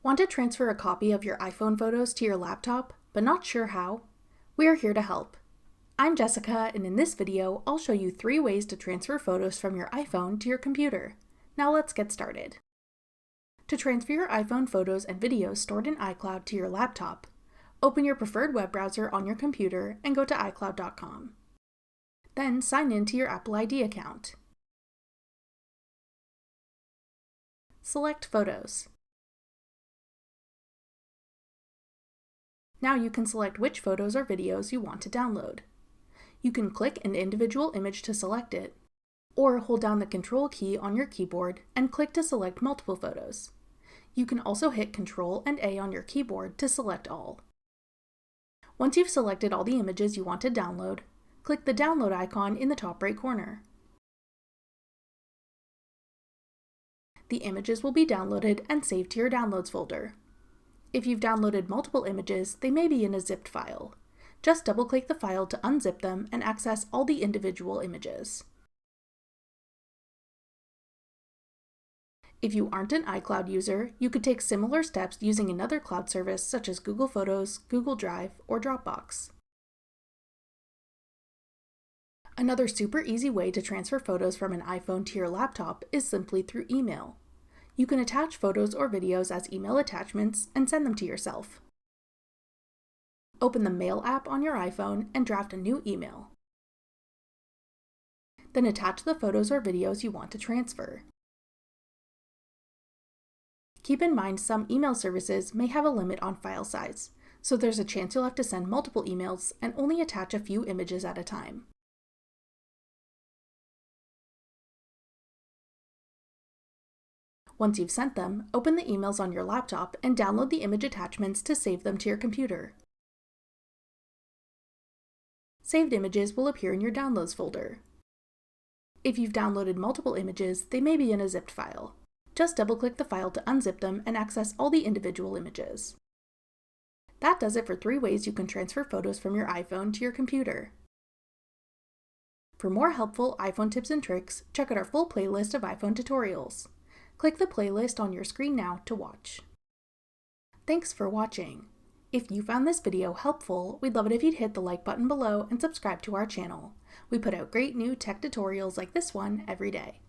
Want to transfer a copy of your iPhone photos to your laptop, but not sure how? We are here to help. I'm Jessica, and in this video, I'll show you 3 ways to transfer photos from your iPhone to your computer. Now let's get started. To transfer your iPhone photos and videos stored in iCloud to your laptop, open your preferred web browser on your computer and go to iCloud.com. Then sign in to your Apple ID account. Select Photos. Now you can select which photos or videos you want to download. You can click an individual image to select it, or hold down the Control key on your keyboard and click to select multiple photos. You can also hit Control and A on your keyboard to select all. Once you've selected all the images you want to download, click the download icon in the top right corner. The images will be downloaded and saved to your Downloads folder. If you've downloaded multiple images, they may be in a zipped file. Just double-click the file to unzip them and access all the individual images. If you aren't an iCloud user, you could take similar steps using another cloud service such as Google Photos, Google Drive, or Dropbox. Another super easy way to transfer photos from an iPhone to your laptop is simply through email. You can attach photos or videos as email attachments and send them to yourself. Open the Mail app on your iPhone and draft a new email. Then attach the photos or videos you want to transfer. Keep in mind some email services may have a limit on file size, so there's a chance you'll have to send multiple emails and only attach a few images at a time. Once you've sent them, open the emails on your laptop and download the image attachments to save them to your computer. Saved images will appear in your Downloads folder. If you've downloaded multiple images, they may be in a zipped file. Just double-click the file to unzip them and access all the individual images. That does it for 3 ways you can transfer photos from your iPhone to your computer. For more helpful iPhone tips and tricks, check out our full playlist of iPhone tutorials. Click the playlist on your screen now to watch. Thanks for watching. If you found this video helpful, we'd love it if you'd hit the like button below and subscribe to our channel. We put out great new tech tutorials like this one every day.